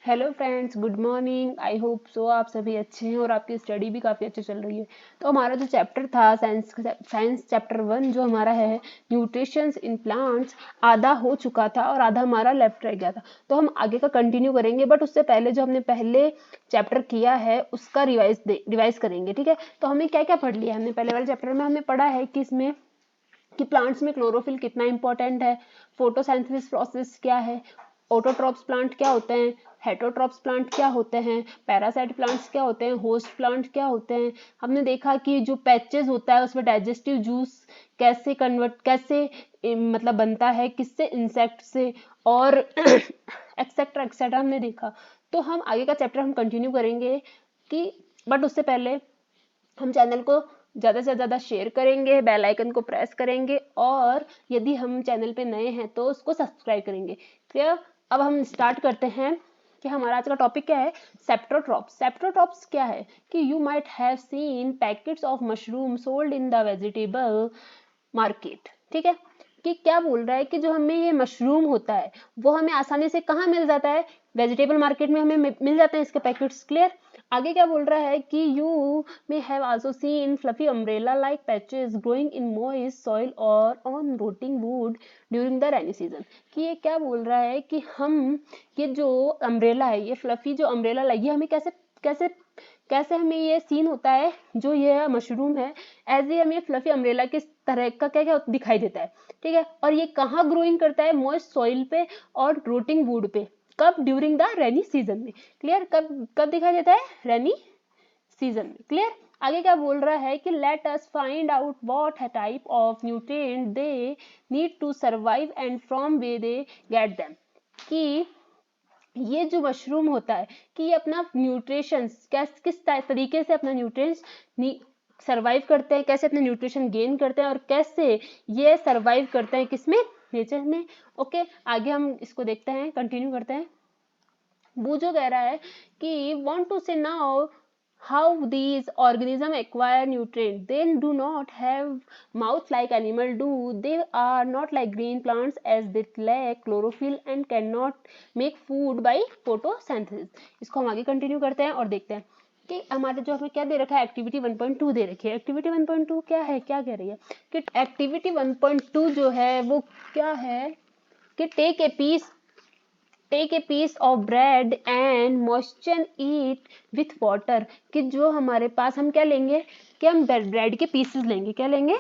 Hello friends, good morning. I hope so आप सभी अच्छे हैं और आपकी स्टडी भी काफ़ी अच्छी चल रही है। तो हमारा जो चैप्टर था साइंस चैप्टर 1 जो हमारा है न्यूट्रिशंस इन प्लांट्स, आधा हो चुका था और आधा हमारा लेफ्ट रह गया था। तो हम आगे का कंटिन्यू करेंगे, बट उससे पहले जो हमने पहले चैप्टर किया है उसका रिवाइज करेंगे। ठीक है, तो हमने क्या क्या पढ़ लिया। हमने पहले वाले चैप्टर में हमने पढ़ा है कि इसमें कि प्लांट्स में क्लोरोफिल कितना इंपॉर्टेंट है, फोटोसिंथेसिस प्रोसेस क्या है, ऑटोट्रॉप्स प्लांट क्या होते हैं, हेटरोट्रॉप्स प्लांट क्या होते हैं, पैरासाइट प्लांट्स क्या होते हैं, होस्ट प्लांट क्या होते हैं। हमने देखा कि जो पैचेस होता है उसमें डाइजेस्टिव जूस कैसे मतलब बनता है, किससे, इंसेक्ट से, और एक्सेट्रा एक्सेट्रा हमने देखा। तो हम आगे का चैप्टर हम कंटिन्यू करेंगे कि, बट उससे पहले हम चैनल को ज़्यादा से ज़्यादा शेयर करेंगे, बेल आइकन को प्रेस करेंगे, और यदि हम चैनल पे नए हैं तो उसको सब्सक्राइब करेंगे। क्लियर। अब हम स्टार्ट करते हैं कि हमारा आज का टॉपिक क्या है। सेप्टोट्रॉप्स। सेप्टोट्रॉप्स क्या है कि you might have seen packets of mushroom sold in the vegetable market. ठीक है, कि क्या बोल रहा है कि जो हमें ये मशरूम होता है वो हमें आसानी से कहाँ मिल जाता है, वेजिटेबल मार्केट में हमें मिल जाते हैं इसके पैकेट्स। क्लियर। आगे क्या बोल रहा है कि you may have also seen fluffy umbrella like patches growing in moist soil और on rotting wood during the rainy season. कि ये क्या बोल रहा है कि हम ये जो अम्ब्रेला है, ये फ्लफी जो अम्ब्रेला है, ये हमें कैसे कैसे कैसे हमें ये सीन होता है, जो ये मशरूम है एज ए हमें फ्लफी अम्ब्रेला किस तरह का क्या क्या दिखाई देता है। ठीक है, और ये कहाँ ग्रोइंग करता है, मॉइस्ट सॉइल पे और रोटिंग वुड पे। कब? ड्यूरिंग द रेनी सीजन में। क्लियर। कब कब दिखाई देता है? रेनी सीजन में। क्लियर। आगे क्या बोल रहा है कि let us find out what type of nutrient they need to survive and from where they get them. कि ये जो मशरूम होता है कि ये अपना न्यूट्रिशन किस तरीके से अपना न्यूट्रिएंट्स सर्वाइव करते हैं, कैसे अपने न्यूट्रिशन गेन करते हैं और कैसे ये सर्वाइव करते हैं किसमें, नेचर में। ओके, आगे हम इसको देखते हैं, कंटिन्यू करते हैं। बूजो कह रहा है कि want to say now how these organisms acquire nutrients. They do not have mouth like animal do. They are not like green plants as they lack chlorophyll and cannot make food by photosynthesis. इसको हम आगे continue करते हैं और देखते हैं कि हमारे जो हमें क्या दे रखा है, एक्टिविटी 1.2 दे रखी है। एक्टिविटी 1.2 क्या है, क्या कह रही है कि एक्टिविटी 1.2 जो है वो क्या है कि take a piece of bread and moisture it with water. कि जो हमारे पास हम क्या लेंगे कि हम ब्रेड के पीसेस लेंगे। क्या लेंगे?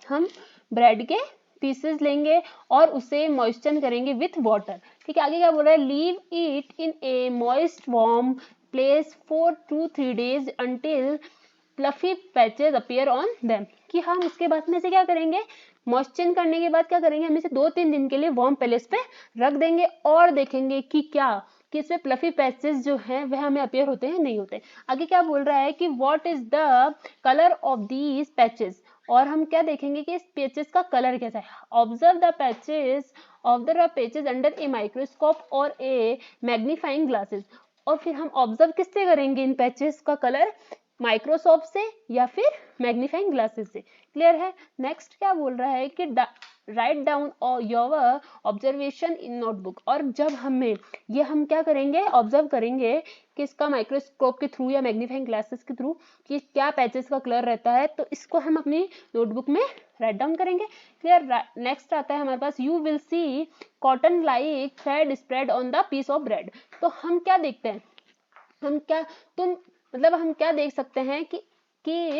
हम ब्रेड के पीसेस लेंगे और उसे मॉइस्चर करेंगे विथ वाटर। ठीक है, आगे क्या बोल रहा है, leave it in A moist warm place for 2-3 days until fluffy patches appear on them. कि हम उसके बाद में से क्या करेंगे, मॉइस्चर करने के बाद क्या करेंगे, हम इसे 2-3 दिन के लिए वार्म प्लेस पे रख देंगे और देखेंगे कि क्या कि इसमें फ्लफी पैचेस जो हैं वह हमें अपीयर होते हैं, नहीं होते। आगे क्या बोल रहा है कि what is the colour of these patches, और हम क्या देखेंगे कि इस पैचेस का कलर कैसा है। Observe the patches under a microscope और ए मैग्नीफाइंग ग्लासेस। और फिर हम ऑब्जर्व किससे करेंगे इन पैचेस का कलर, माइक्रोस्कोप से या फिर मैग्नीफाइंग ग्लासेस से। क्लियर है। नेक्स्ट क्या बोल रहा है कि write down your observation in notebook. और जब हम क्या करेंगे, ऑब्जर्व करेंगे कि इसका माइक्रोस्कोप के थ्रू या मैग्नीफाइंग ग्लासेस के थ्रू कि क्या पैचेस का कलर रहता है, तो इसको हम अपनी नोटबुक में राइट डाउन करेंगे। क्लियर। नेक्स्ट आता है हमारे पास, you will see cotton like thread spread on the piece of bread. तो हम क्या देखते हैं, हम क्या तुम मतलब हम क्या देख सकते हैं कि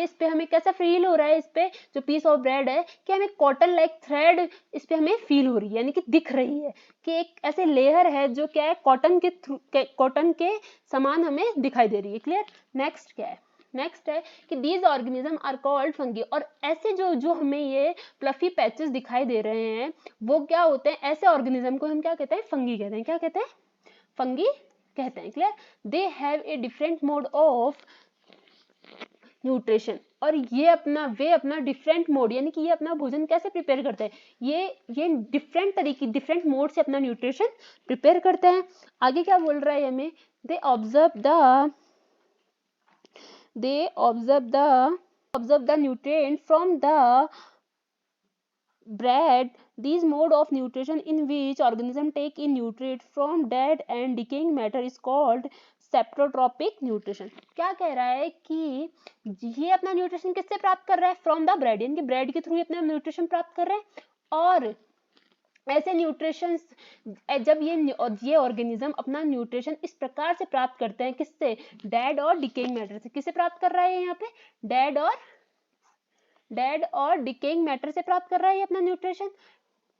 इस पे हमें कैसा फील हो रहा है, इस पे जो पीस ऑफ ब्रेड है कि हमें कॉटन लाइक थ्रेड इस पे हमें फील हो रही है, यानी कि दिख रही है कि एक ऐसे लेयर है जो क्या है कॉटन के समान हमें दिखाई दे रही है। क्लियर। नेक्स्ट क्या है, नेक्स्ट है कि these organism are called fungi. और ऐसे जो जो हमें ये फ्लफी पैचेस दिखाई दे रहे हैं वो क्या होते हैं, ऐसे ऑर्गेनिज्म को हम क्या कहते हैं, फंगी कहते हैं। क्या कहते हैं? फंगी कहते हैं। Clear. They have a different mode of nutrition. और वे अपना डिफरेंट मोड, यानी कि ये अपना भोजन कैसे प्रिपेयर करते हैं, ये डिफरेंट मोड से अपना न्यूट्रिशन प्रिपेयर करते हैं। आगे क्या बोल रहा है हमें, they observe the nutrient from the bread These mode of nutrition in which organism take in nutrient from dead and decaying matter is called saprotrophic nutrition. क्या कह रहा है कि ये अपना न्यूट्रिशन किससे प्राप्त कर रहा है? फ्रॉम द ब्रेड, यानी कि ब्रेड के थ्रू अपना न्यूट्रिशन प्राप्त कर रहा है। और ऐसे न्यूट्रिशन जब ये ऑर्गेनिज्म अपना न्यूट्रिशन इस प्रकार से प्राप्त करते हैं, किससे? डेड और डिकेइंग मैटर से। किससे प्राप्त कर रहा है यहाँ पे? डेड और डिकेइंग मैटर से प्राप्त कर रहा है ये अपना न्यूट्रिशन।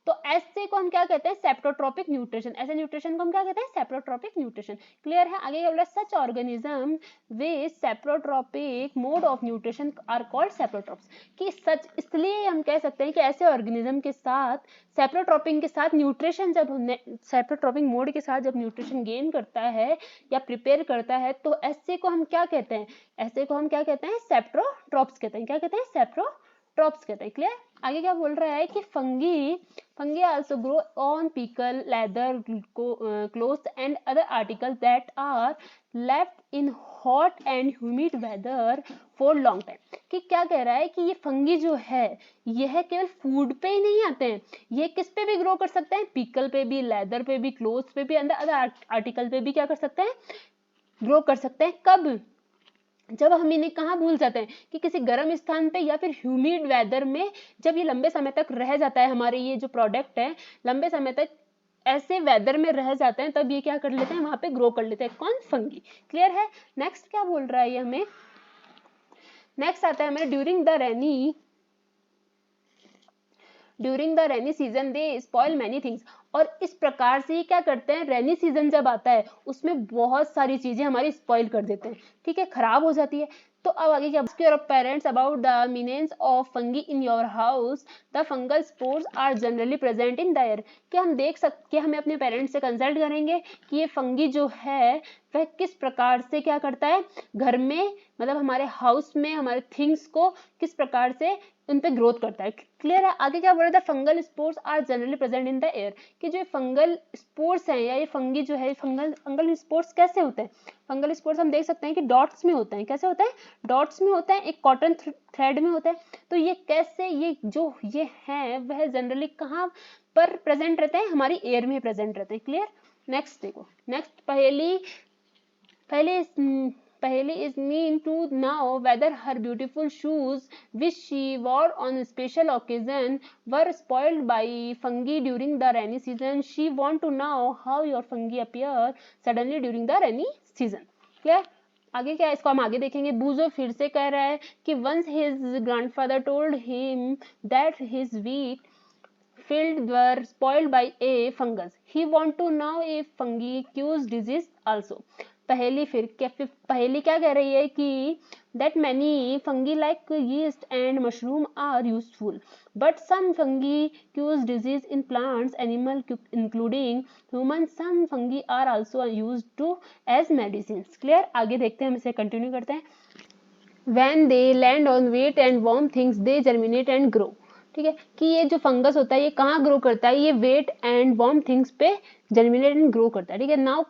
तो ऐसे को हम क्या कहते हैं? सेप्टोट्रॉपिक न्यूट्रिशन। ऐसे न्यूट्रिशन को हम क्या कहते हैं? सेप्टोट्रॉपिक न्यूट्रिशन। क्लियर है? आगे क्या बोल रहा है? Such organism with saprotrophic mode of nutrition are called saprotrophs. कि सच इसलिए हम कह सकते हैं कि ऐसे ऑर्गेनिज्म के साथ सेप्टोट्रॉपिक के साथ न्यूट्रिशन जब हमने सेप्टोट्रॉपिक मोड के साथ जब न्यूट्रिशन गेन करता है या प्रिपेयर करता है, तो ऐसे को हम क्या कहते हैं? ऐसे को हम क्या कहते हैं? सेप्टोट्रॉप्स कहते हैं। क्या कहते हैं? सेप्टोट्रॉप्स कहते हैं। क्लियर? आगे क्या बोल रहा है कि fungi also grow on pickle, leather, clothes and other articles that are left in hot and humid weather for long time। कि क्या कह रहा है कि ये फंगी जो है यह केवल फूड पे ही नहीं आते हैं, ये किस पे भी ग्रो कर सकते हैं? पिकल पे भी, लेदर पे भी, क्लोथ्स पे भी, अदर आर्टिकल पे भी क्या कर सकते हैं? ग्रो कर सकते हैं। कब? जब हम इन्हें कहाँ भूल जाते हैं? कि किसी गर्म स्थान पे या फिर ह्यूमिड वेदर में जब ये लंबे समय तक रह जाता है, हमारे ये जो प्रोडक्ट है लंबे समय तक ऐसे वेदर में रह जाते हैं, तब ये क्या कर लेते हैं? वहां पे ग्रो कर लेते हैं। कौन? फंगी। क्लियर है? नेक्स्ट क्या बोल रहा है ये हमें? नेक्स्ट आता है हमें during the rainy season they spoil many things. और इस प्रकार से ये क्या करते हैं? रेनी सीजन जब आता है उसमें बहुत सारी चीजें हमारी स्पॉइल कर देते हैं, ठीक है, खराब हो जाती है। तो अब आगे क्या? Your parents about the menace of fungi in your house, the fungal spores are generally present in the air. कि हम देख सकते, हमें अपने पेरेंट्स से कंसल्ट करेंगे कि ये फंगी जो है वह किस प्रकार से क्या करता है घर में, मतलब हमारे हाउस में हमारे थिंग्स को किस प्रकार से उन पे ग्रोथ करता है। क्लियर है? आगे क्या बोल रहा था? Fungal spores are generally present in the air. कि जो फंगल स्पोर्स हैं या ये फंगी जो है, फंगल स्पोर्स कैसे होते हैं? फंगल स्पोर्स हम देख सकते हैं कि डॉट्स में होते हैं। कैसे होते हैं? डॉट्स में होते हैं, एक कॉटन थ्रेड में होता है। तो ये कैसे, ये हैं वह जनरली कहाँ पर प्रेजेंट रहते हैं? हमारी एयर में प्रेजेंट रहते हैं। क्लियर? नेक्स्ट देखो, नेक्स्ट पहले is mean to know whether her beautiful shoes which she wore on a special occasion were spoiled by fungi during the rainy season. She want to know how your fungi appear suddenly during the rainy season. Clear? आगे क्या है? इसको हम आगे देखेंगे। बूजो फिर से कह रहा है कि once his grandfather told him that his wheat field were spoiled by a fungus. He want to know if fungi cause disease also. पहली क्या कह रही है कि that many fungi like yeast and mushroom are useful, but some fungi cause disease in plants, animal including humans. Some fungi are also used to as medicines. Clear? आगे देखते हैं, हम इसे कंटिन्यू करते हैं। When they land on wet and warm things, they germinate and grow. ठीक है, कि ये जो फंगस होता है ये कहाँ ग्रो करता है? ये वेट एंड वार्म थिंग्स पे जर्मिनेट एंड ग्रो करता है। ठीक है, now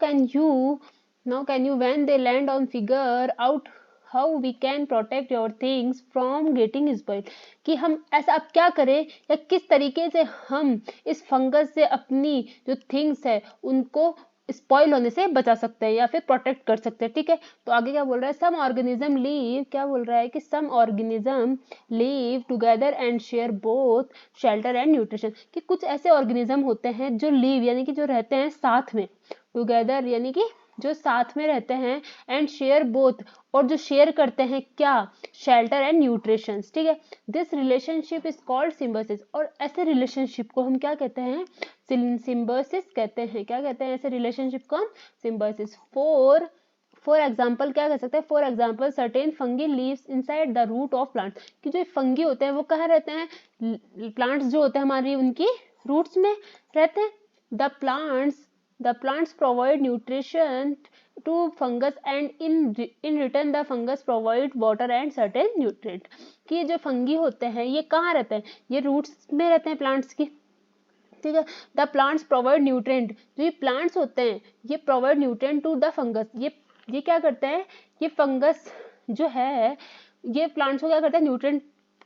can you when they land on figure out how we can protect your things from getting spoiled. कि हम ऐसा अब क्या करें या किस तरीके से हम इस फंगस से अपनी जो थिंग्स है उनको स्पॉइल होने से बचा सकते हैं या फिर प्रोटेक्ट कर सकते हैं। ठीक है, तो आगे क्या बोल रहा है? सम ऑर्गेनिज्म लीव, क्या बोल रहा है कि some organism live together and share both shelter and nutrition. कि कुछ ऐसे ऑर्गेनिज्म होते हैं जो लीव यानी कि जो रहते हैं साथ में, टुगेदर यानी कि जो साथ में रहते हैं, एंड शेयर बोथ और जो शेयर करते हैं क्या? Shelter and nutrition. ठीक है, this relationship is called symbiosis. और ऐसे रिलेशनशिप को हम क्या कहते हैं? सिम्बायोसिस कहते हैं। क्या कहते हैं ऐसे रिलेशनशिप को? सिम्बायोसिस। फॉर एग्जाम्पल क्या कह सकते हैं? For example certain fungi lives inside the root of plant. कि जो फंगी होते हैं वो कहाँ रहते हैं? प्लांट्स जो होते हैं हमारी उनकी रूट्स में रहते हैं। The plants provide nutrition to fungus and in return the fungus provide water and certain nutrient। कि जो फंगी होते हैं ये कहाँ रहते हैं? ये रूट्स में रहते हैं प्लांट्स की। ठीक है, द प्लांट्स प्रोवाइड न्यूट्रिएंट। जो ये प्लांट्स होते हैं ये provide nutrient to the fungus. ये क्या करते हैं? ये फंगस जो है ये प्लांट्स को क्या करते हैं? न्यूट्रिएंट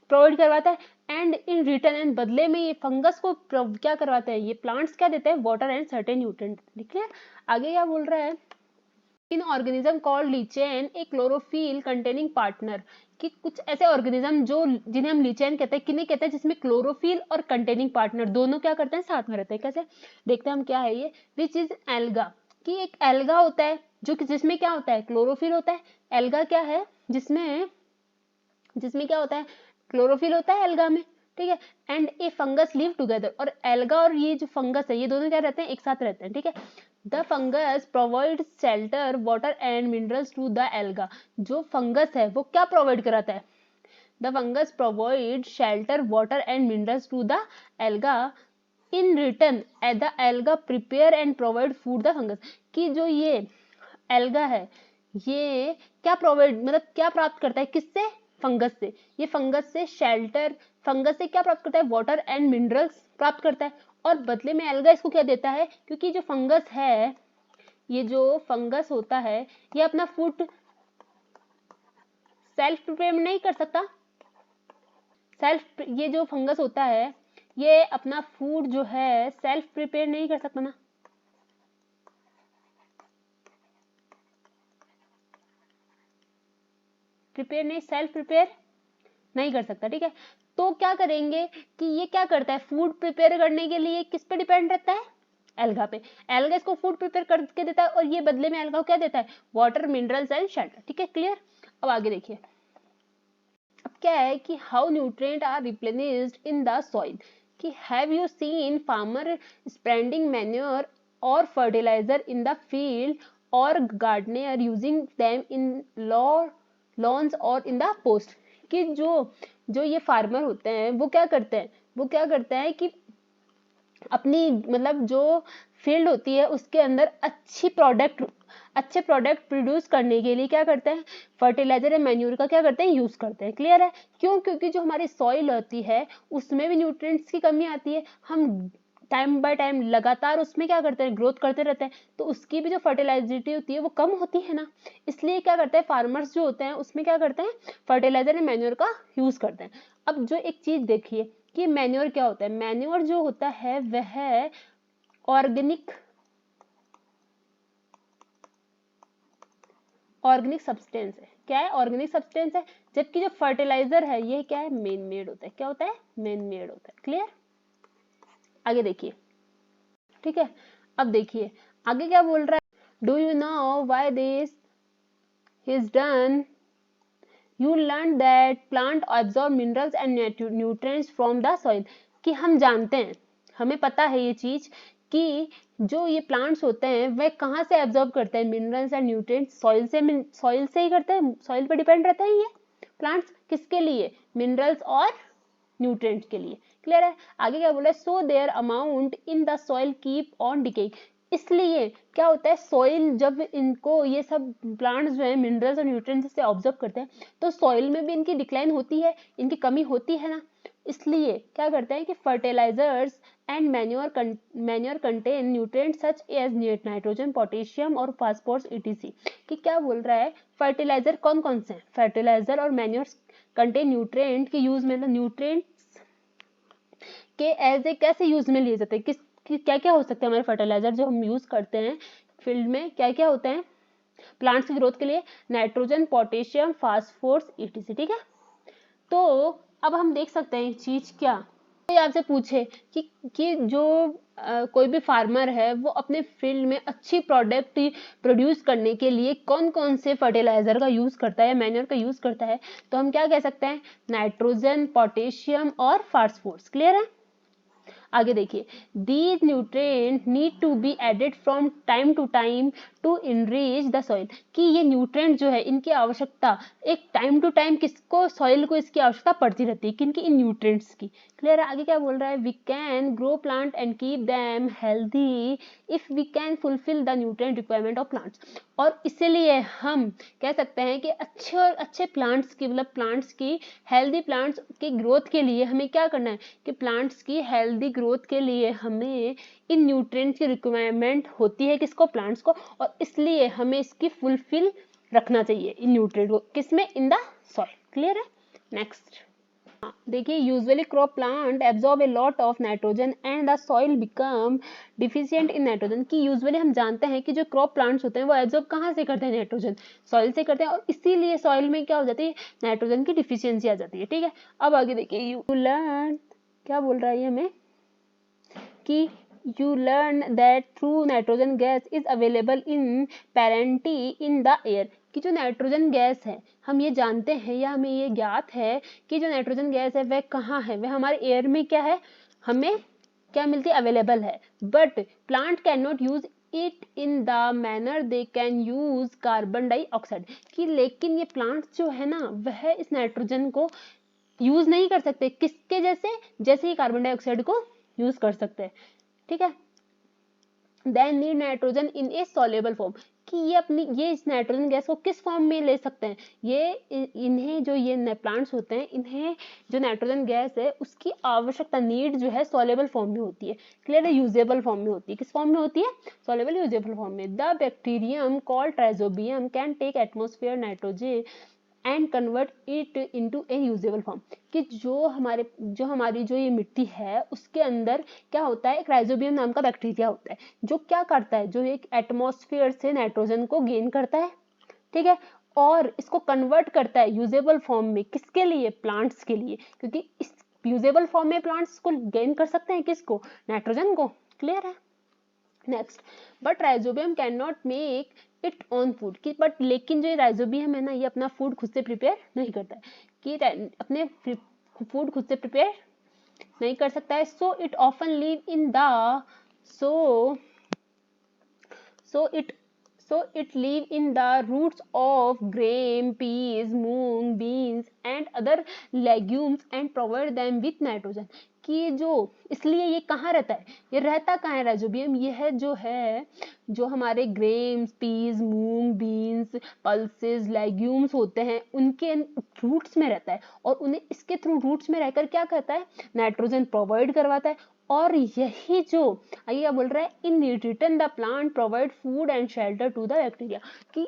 प्रोवाइड करवाता है, एंड इन रिटर्न, एंड बदले में ये फंगस को क्या करवाता है, ये प्लांट्स क्या देते हैं, वाटर एंड सर्टेन न्यूट्रिएंट। ठीक है, आगे क्या बोल रहा है, इन organism called lichen A chlorophyll containing partner, कि कुछ ऐसे ऑर्गेनिज्म जो जिन्हें हम लीचेन कहते हैं, किन्हें कहते हैं, जिसमें क्लोरोफिल और कंटेनिंग पार्टनर दोनों क्या करते हैं, साथ में रहते हैं। कैसे, देखते हैं हम क्या है ये, विच इज एल्गा, कि एक एल्गा होता है जो कि जिसमें क्या होता है, क्लोरोफिल होता है। एल्गा क्या है, जिसमें जिसमें क्या होता है, क्लोरोफिल होता है एल्गा में। ठीक है, and A fungus live together, और एल्गा और ये जो फंगस है ये दोनों क्या रहते हैं, एक साथ रहते हैं। ठीक है, the fungus provide shelter water and minerals to the alga, जो फंगस है वो क्या प्रोवाइड कराता है, the fungus provide shelter water and minerals to the alga, in return the alga prepare and provide food the fungus, कि जो ये alga है ये क्या प्रोवाइड, मतलब क्या प्राप्त करता है, किससे, फंगस से। ये फंगस से शेल्टर, फंगस से क्या प्राप्त करता है, वाटर एंड मिनरल्स प्राप्त करता है, और बदले में एल्गा इसको क्या देता है, क्योंकि जो फंगस है, ये जो फंगस होता है ये अपना फूड सेल्फ प्रिपेयर नहीं कर सकता, ये जो फंगस होता है ये अपना फूड जो है सेल्फ प्रिपेयर नहीं कर सकता ना, सेल्फ प्रिपेयर नहीं कर सकता। ठीक है, तो क्या करेंगे कि ये क्या करता है, फूड प्रिपेयर करने के लिए किस पे डिपेंड रहता है, एल्गा पे। एल्गा इसको फूड प्रिपेयर करके देता है, और ये बदले में एल्गा को क्या देता है, वाटर, मिनरल्स एंड शेल्टर। ठीक है, क्लियर। अब आगे देखिए, अब क्या है कि how nutrient are replenished in the soil, कि have you seen farmer spreading manure और फर्टिलाइजर इन द फील्ड, और gardener using them in lawns और इन द पोस्ट, कि जो ये फार्मर होते हैं वो क्या करते हैं, कि अपनी मतलब जो फील्ड होती है उसके अंदर अच्छे प्रोडक्ट प्रोड्यूस करने के लिए क्या करते हैं, फर्टिलाइजर या मैन्यूर का क्या करते हैं, यूज करते हैं। क्लियर है, क्यों, क्योंकि जो हमारी सॉइल होती है उसमें भी न्यूट्रिएंट्स की कमी आती है, हम टाइम बाय टाइम लगातार उसमें क्या करते हैं, ग्रोथ करते रहते हैं, तो उसकी भी जो फर्टिलाइजिटी होती है वो कम होती है ना, इसलिए क्या करते हैं फार्मर्स जो होते हैं उसमें क्या करते हैं, फर्टिलाइजर या मैन्योर का यूज करते हैं। अब जो एक चीज देखिए कि मैन्योर क्या होता है, मैन्योर जो होता है वह ऑर्गेनिक सब्सटेंस है। क्या है, ऑर्गेनिक सब्सटेंस है, जबकि जो फर्टिलाइजर है ये क्या है, मेन मेड होता है। क्या होता है, मेन मेड होता है। क्लियर, आगे देखिए। ठीक है, अब देखिए आगे क्या बोल रहा है, do you know why this is done, you learn that plant absorb minerals and nutrients from the soil, कि हम जानते हैं, हमें पता है ये चीज कि जो ये प्लांट्स होते हैं वह कहाँ से एब्जॉर्ब करते हैं मिनरल्स एंड न्यूट्रिएंट्स, सॉइल से ही करते हैं, सॉइल पे डिपेंड रहते हैं ये प्लांट्स, किसके लिए, मिनरल्स और न्यूट्रिएंट्स के लिए। क्लियर है, आगे क्या बोल रहा है, so their amount in the soil keep on decaying, इसलिए क्या होता है, सॉइल जब इनको ये सब प्लांट्स जो है मिनरल्स और न्यूट्रिएंट्स से ऑब्जर्व करते हैं तो सॉइल में भी इनकी डिक्लाइन होती है, इनकी कमी होती है ना, इसलिए क्या करते हैं कि fertilisers and manure contain nutrients such as nitrogen, potassium और फास्फोरस ईटीसी, कि क्या बोल रहा है, फर्टिलाइजर कौन कौन से हैं, फर्टिलाइजर और मैन्योर कंटेन न्यूट्रिएंट के यूज में, न्यूट्रिएंट्स के एज ए कैसे यूज में लिए जाते हैं, क्या क्या हो सकते हैं हमारे फर्टिलाइजर जो हम यूज करते हैं फील्ड में, क्या क्या होते हैं प्लांट्स की ग्रोथ के लिए, नाइट्रोजन, पोटेशियम, फास्फोरस ईटीसी। ठीक है, तो अब हम देख सकते हैं चीज, क्या कोई आपसे पूछे कि जो कोई भी फार्मर है वो अपने फील्ड में अच्छी प्रोडक्ट प्रोड्यूस करने के लिए कौन कौन से फर्टिलाइजर का यूज करता है, मैन्योर का यूज करता है, तो हम क्या कह सकते हैं, नाइट्रोजन, पोटेशियम और फास्फोरस। क्लियर है, आगे देखिए, these nutrient need to be added from time to time to enrich the soil, कि ये न्यूट्रिएंट जो है इनकी आवश्यकता एक टाइम टू टाइम किसको, सॉइल को इसकी आवश्यकता पड़ती रहती है, किनकी, इन न्यूट्रिएंट्स की। क्लियर है, आगे क्या बोल रहा है, we can grow plant and keep them healthy if we can fulfil the nutrient requirement of plants, और इसीलिए हम कह सकते हैं कि अच्छे प्लांट्स की, मतलब प्लांट्स की हेल्दी प्लांट्स की ग्रोथ के लिए हमें क्या करना है, कि प्लांट्स की हेल्दी ग्रोथ के लिए हमें इन न्यूट्रिएंट्स की रिक्वायरमेंट होती है, किसको, प्लांट्स को, और इसलिए हमें इसकी फुलफिल रखना चाहिए इन न्यूट्रिएंट को, किसमें, इन द सॉइल। क्लियर है, नेक्स्ट, देखिए usually crop plant absorb a lot of nitrogen and the soil become deficient in nitrogen. कि यूजुअली हम जानते हैं कि जो क्रॉप प्लांट्स होते हैं वो एब्जॉर्ब कहाँ से करते हैं, नाइट्रोजन, सॉइल से करते हैं, और इसीलिए सॉइल में क्या हो जाती है, नाइट्रोजन की डिफिशियंसी आ जाती है। ठीक है, अब आगे देखिए, यू लर्न, क्या बोल रहा है ये हमें कि you learn that through nitrogen gas is available in plenty in the air। कि जो नाइट्रोजन गैस है, हम ये जानते हैं या हमें ये ज्ञात है कि जो नाइट्रोजन गैस है वह कहाँ है, वह हमारे एयर में क्या है, हमें क्या मिलती है, अवेलेबल है। But plant can not use it in the manner they can use carbon dioxide. कि लेकिन ये प्लांट्स जो है ना वह इस नाइट्रोजन को यूज नहीं कर सकते, किसके जैसे, जैसे ही कार्बन डाइऑक्साइड को यूज कर सकते हैं। ठीक है, then need nitrogen in a soluble form. कि ये इस नाइट्रोजन गैस को किस फॉर्म में ले सकते हैं, इन्हें जो ये प्लांट्स होते हैं, इन्हें जो नाइट्रोजन गैस है उसकी आवश्यकता, नीड जो है सॉल्युबल फॉर्म में होती है। क्लियर है, यूजेबल फॉर्म में होती है। किस फॉर्म में होती है, सॉल्युबल यूजेबल फॉर्म में। The bacterium called Rhizobium can take atmosphere nitrogen and convert it into a usable form. कि जो हमारी जो ये मिट्टी है उसके अंदर क्या होता है, एक राइजोबियम नाम का बैक्टीरिया होता है जो क्या करता है, जो एक एटमॉस्फेयर से नाइट्रोजन को गेन करता है। ठीक है, और इसको कन्वर्ट करता है यूजेबल फॉर्म में, किसके लिए, प्लांट्स के लिए, क्योंकि इस यूजेबल फॉर्म में प्लांट्स को गेन कर सकते हैं, किसको, नाइट्रोजन को। क्लियर है, next, but rhizobium can not make it on food. कि बट लेकिन जो राइजोबियम है ना, ये अपना फूड खुद से प्रिपेयर नहीं करता है, कि अपने फूड खुद से प्रिपेयर नहीं कर सकता है। So it often live in the so it live in the roots of gram, peas, moong, beans and other legumes and provide them with nitrogen। कि जो इसलिए ये कहाँ रहता है, ये रहता कहाँ है राइजोबियम, ये है जो हमारे ग्रेम्स, पीज, मूंग, बीन्स, पल्सेस, लेग्यूम्स होते हैं उनके रूट्स में रहता है, और उन्हें इसके थ्रू रूट्स में रहकर क्या करता है, नाइट्रोजन प्रोवाइड करवाता है। और यही जो आगे क्या बोल रहा है, in return the plant provide food and shelter to the bacteria. कि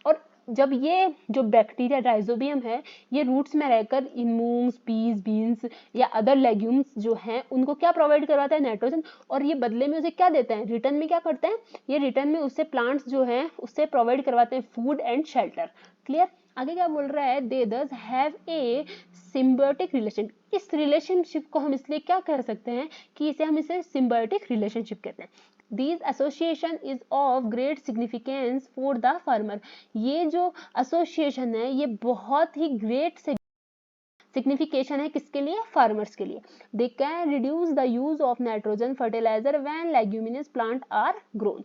और जब ये जो बैक्टीरिया राइजोबियम है ये रूट्स में रहकर इन मूंग्स, पीस, बीन्स या अदर लेग्यूम्स जो हैं उनको क्या प्रोवाइड करवाता है, नाइट्रोजन, और ये बदले में उसे क्या देते हैं, रिटर्न में क्या करते हैं, ये रिटर्न में उससे प्लांट्स जो हैं उससे प्रोवाइड करवाते हैं फूड एंड शेल्टर। क्लियर, आगे क्या बोल रहा है, दे दस हैव ए सिम्बायोटिक रिलेशन। इस रिलेशनशिप को हम इसलिए क्या कह सकते हैं कि इसे सिम्बायोटिक रिलेशनशिप कहते हैं। These association is of great significance for the farmer। ये जो एसोसिएशन है ये बहुत ही ग्रेट सिग्निफिकेशन है, किसके लिए, फार्मर्स के लिए। They can reduce the use of nitrogen fertiliser when leguminous plant are grown.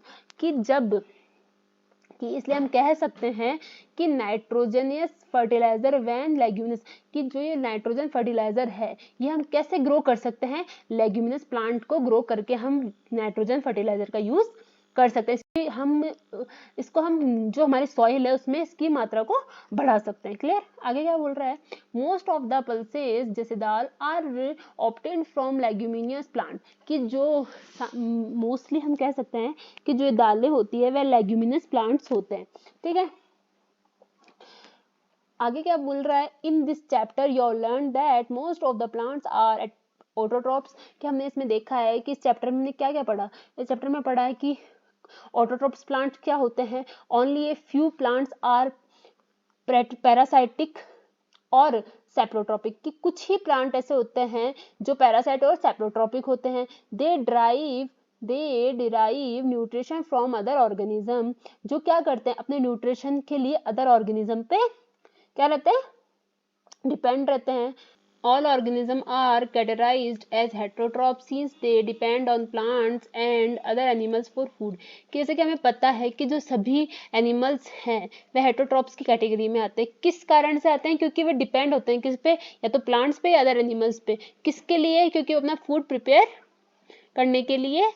कि इसलिए हम कह सकते हैं कि नाइट्रोजनियस फर्टिलाइजर व्हेन लेग्यूमिनस, कि जो ये नाइट्रोजन फर्टिलाइजर है ये हम कैसे ग्रो कर सकते हैं, लेग्यूमिनस प्लांट को ग्रो करके हम नाइट्रोजन फर्टिलाइजर का यूज कर सकते हैं। इसको हम जो हमारी सॉइल है उसमें इसकी मात्रा को बढ़ा सकते हैं। क्लियर, आगे क्या बोल रहा है, मोस्ट ऑफ द पल्सेस जैसे दाल are obtained from leguminous plant. कि जो मोस्टली हम कह सकते हैं कि जो दालें होती है वह लेग्यूमिनस प्लांट्स होते हैं। ठीक है, आगे क्या बोल रहा है, in this chapter you learn that most of the plants are autotrophs. कि हमने इसमें देखा है कि इस चैप्टर में क्या क्या पढ़ा, इस चैप्टर में पढ़ा है कि ऑटोट्रॉप्स प्लांट क्या होते हैं, only a few plants are parasitic और सेप्रोट्रॉपिक। कि कुछ ही प्लांट ऐसे होते हैं जो पैरासाइट और सेप्रोट्रॉपिक होते हैं। They derive nutrition from other organism. जो क्या करते हैं, अपने न्यूट्रिशन के लिए अदर ऑर्गेनिज्म पे क्या रहते हैं, डिपेंड रहते हैं। All organisms are categorized as heterotrophs since they depend on plants and other animals for food। जैसे कि हमें पता है कि जो सभी एनिमल्स हैं वे हेटरोट्रॉप्स की कैटेगरी में आते हैं। किस कारण से आते हैं, क्योंकि वे डिपेंड होते हैं किस पे, या तो प्लांट्स पे या अदर एनिमल्स पे। किसके लिए, क्योंकि वो अपना फूड प्रिपेयर करने के लिए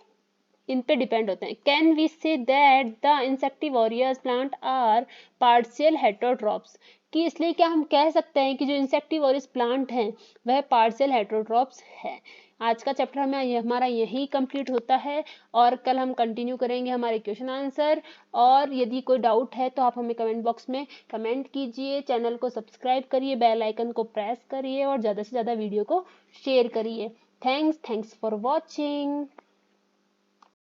इन पे डिपेंड होते हैं। Can we say that the insectivorous plant are partial heterotrophs, कि इसलिए क्या हम कह सकते हैं कि जो इंसेक्टिवोरियस प्लांट हैं वह पार्शियल हेटेरोट्रॉप्स है। आज का चैप्टर हमारा यही कंप्लीट होता है और कल हम कंटिन्यू करेंगे हमारे क्वेश्चन आंसर। और यदि कोई डाउट है तो आप हमें कमेंट बॉक्स में कमेंट कीजिए, चैनल को सब्सक्राइब करिए, बेल आइकन को प्रेस करिए और ज़्यादा से ज़्यादा वीडियो को शेयर करिए। Thanks for watching.